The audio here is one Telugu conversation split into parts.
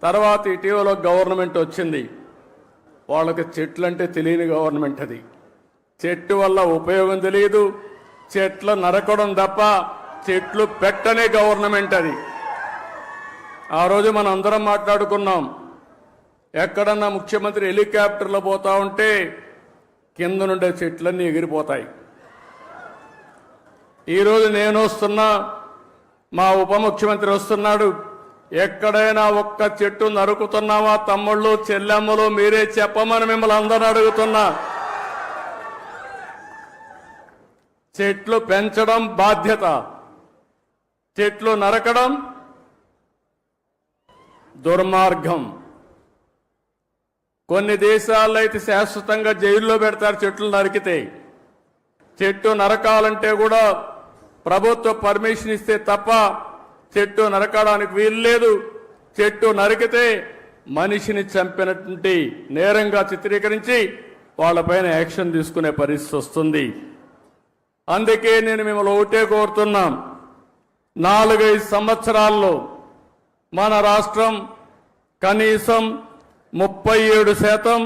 తర్వాత ఇటీవల గవర్నమెంట్ వచ్చింది. వాళ్ళకి చెట్లంటే తెలియని గవర్నమెంట్ అది. చెట్టు వల్ల ఉపయోగం తెలియదు, చెట్లు నరకడం తప్ప చెట్లు పెట్టనే గవర్నమెంట్ అది. ఆ రోజు మనం అందరం మాట్లాడుకున్నాం, ఎక్కడన్నా ముఖ్యమంత్రి హెలికాప్టర్లో పోతా ఉంటే కింద నుండే చెట్లన్నీ ఎగిరిపోతాయి. ఈరోజు నేను వస్తున్నా, మా ఉప ముఖ్యమంత్రి వస్తున్నాడు, ఎక్కడైనా ఒక్క చెట్టు నరుకుతున్నావా తమ్ముళ్ళు చెల్లెమ్మలు మీరే చెప్పమని మిమ్మల్ని అందరూ అడుగుతున్నా. చెట్లు పెంచడం బాధ్యత, చెట్లు నరకడం దుర్మార్గం. కొన్ని దేశాల్లో అయితే శాశ్వతంగా జైల్లో పెడతారు చెట్లు నరికితే. చెట్టు నరకాలంటే కూడా ప్రభుత్వ పర్మిషన్ ఇస్తే తప్ప చెట్టు నరకడానికి వీలు లేదు. చెట్టు నరికితే మనిషిని చంపినటువంటి నేరంగా చిత్రీకరించి వాళ్ళపైన యాక్షన్ తీసుకునే పరిస్థితి వస్తుంది. అందుకే నేను మిమ్మల్ని ఒకటే కోరుతున్నాం, 4-5 సంవత్సరాల్లో మన రాష్ట్రం కనీసం 37%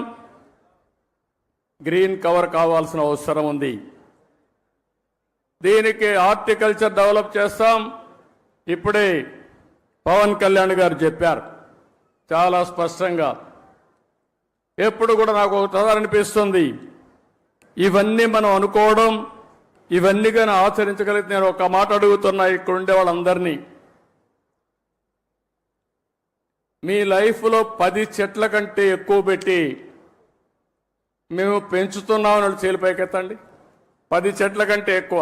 గ్రీన్ కవర్ కావాల్సిన అవసరం ఉంది. దీనికి హార్టికల్చర్ డెవలప్ చేస్తాం. ఇప్పుడే పవన్ కళ్యాణ్ గారు చెప్పారు చాలా స్పష్టంగా. ఎప్పుడు కూడా నాకు ఒకసారి అనిపిస్తుంది, ఇవన్నీ మనం అనుకోవడం, ఇవన్నీ కానీ ఆచరించగలిగితే నేను ఒక మాట అడుగుతున్నా ఇక్కడ ఉండే వాళ్ళందరినీ, మీ లైఫ్లో 10 చెట్ల కంటే ఎక్కువ పెట్టి మేము పెంచుతున్నామని చేలిపైకెత్తండి. 10 చెట్ల కంటే ఎక్కువ.